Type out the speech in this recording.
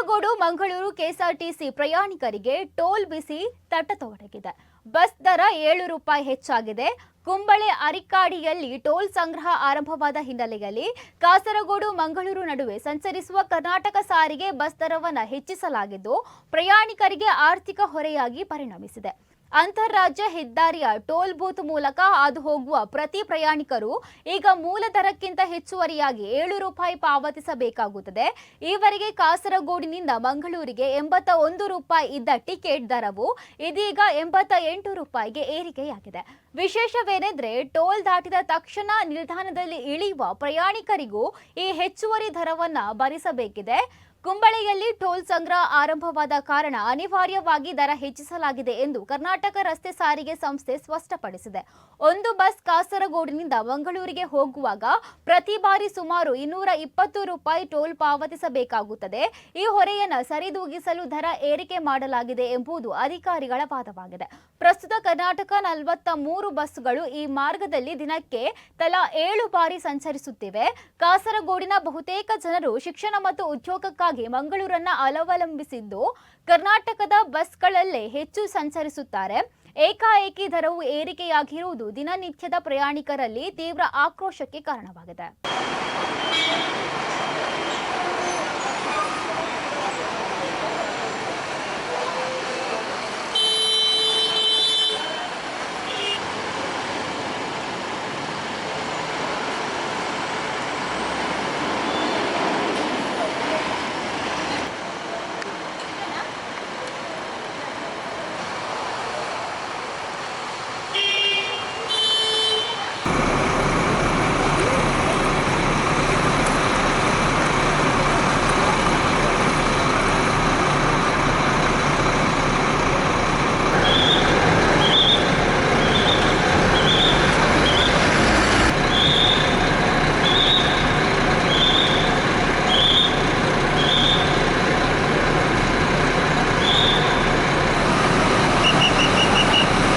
Kasaragod Mangaluru KSRTC ಪ್ರಯಾಣಿಕರಿಗೆ toll ಬಿಸಿ ತಟ್ಟತೊಡಗಿದೆ. Bus ದರ ₹7 ಹೆಚ್ಚಾಗಿದೆ. ಕುಂಬಳೆ ಅರಿಕ್ಕಾಡಿಯಲ್ಲಿ ಟೋಲ್ ಸಂಗ್ರಹ ಆರಂಭವಾದ ಹಿನ್ನೆಲೆಯಲ್ಲಿ ಕಾಸರಗೋಡು ಮಂಗಳೂರು ನಡುವೆ ಸಂಚರಿಸುವ ಕರ್ನಾಟಕ ಸಾರಿಗೆ ಬಸ್ ದರವನ್ನು ಹೆಚ್ಚಿಸಲಾಗಿದ್ದು ಪ್ರಯಾಣಿಕರಿಗೆ ಆರ್ಥಿಕ ಹೊರೆಯಾಗಿ ಪರಿಣಮಿಸಿದೆ. ಅಂತಾರಾಜ್ಯ ಹೆದ್ದಾರಿಯ ಟೋಲ್ ಬೂತ್ ಮೂಲಕ ಹಾದು ಹೋಗುವ ಪ್ರತಿ ಪ್ರಯಾಣಿಕರು ಈಗ ಮೂಲ ದರಕ್ಕಿಂತ ಹೆಚ್ಚುವರಿಯಾಗಿ ₹7 ಪಾವತಿಸಬೇಕಾಗುತ್ತದೆ. ಈವರೆಗೆ ಕಾಸರಗೋಡಿನಿಂದ ಮಂಗಳೂರಿಗೆ ₹81 ಇದ್ದ ಟಿಕೆಟ್ ದರವು ಇದೀಗ ₹88ಗೆ ಏರಿಕೆಯಾಗಿದೆ. ವಿಶೇಷವೇನೆಂದರೆ ಟೋಲ್ ದಾಟಿದ ತಕ್ಷಣ ನಿಲ್ದಾಣದಲ್ಲಿ ಇಳಿಯುವ ಪ್ರಯಾಣಿಕರಿಗೂ ಈ ಹೆಚ್ಚುವರಿ ದರವನ್ನು ಭರಿಸಬೇಕಿದೆ. ಕುಂಬಳೆಯಲ್ಲಿ ಟೋಲ್ ಸಂಗ್ರಹ ಆರಂಭವಾದ ಕಾರಣ ಅನಿವಾರ್ಯವಾಗಿ ದರ ಹೆಚ್ಚಿಸಲಾಗಿದೆ ಎಂದು ಕರ್ನಾಟಕ ರಸ್ತೆ ಸಾರಿಗೆ ಸಂಸ್ಥೆ ಸ್ಪಷ್ಟಪಡಿಸಿದೆ. ಒಂದು ಬಸ್ ಕಾಸರಗೋಡಿನಿಂದ ಮಂಗಳೂರಿಗೆ ಹೋಗುವಾಗ ಪ್ರತಿ ಬಾರಿ ಸುಮಾರು ₹220 ಟೋಲ್ ಪಾವತಿಸಬೇಕಾಗುತ್ತದೆ. ಈ ಹೊರೆಯನ್ನು ಸರಿದೂಗಿಸಲು ದರ ಏರಿಕೆ ಮಾಡಲಾಗಿದೆ ಎಂಬುದು ಅಧಿಕಾರಿಗಳ ವಾದವಾಗಿದೆ. ಪ್ರಸ್ತುತ ಕರ್ನಾಟಕ 43 ಬಸ್ಸುಗಳು ಈ ಮಾರ್ಗದಲ್ಲಿ ದಿನಕ್ಕೆ ತಲಾ 7 ಬಾರಿ ಸಂಚರಿಸುತ್ತಿವೆ. ಕಾಸರಗೋಡಿನ ಬಹುತೇಕ ಜನರು ಶಿಕ್ಷಣ ಮತ್ತು ಉದ್ಯೋಗಕ್ಕಾಗಿ ಮಂಗಳೂರನ್ನ ಅವಲಂಬಿಸಿದ್ದು ಕರ್ನಾಟಕದ ಬಸ್ಗಳಲ್ಲೇ ಹೆಚ್ಚು ಸಂಚರಿಸುತ್ತಾರೆ. ಏಕಾಏಕಿ ದರವು ಏರಿಕೆಯಾಗಿರುವುದು ದಿನನಿತ್ಯದ ಪ್ರಯಾಣಿಕರಲ್ಲಿ ತೀವ್ರ ಆಕ್ರೋಶಕ್ಕೆ ಕಾರಣವಾಗಿದೆ.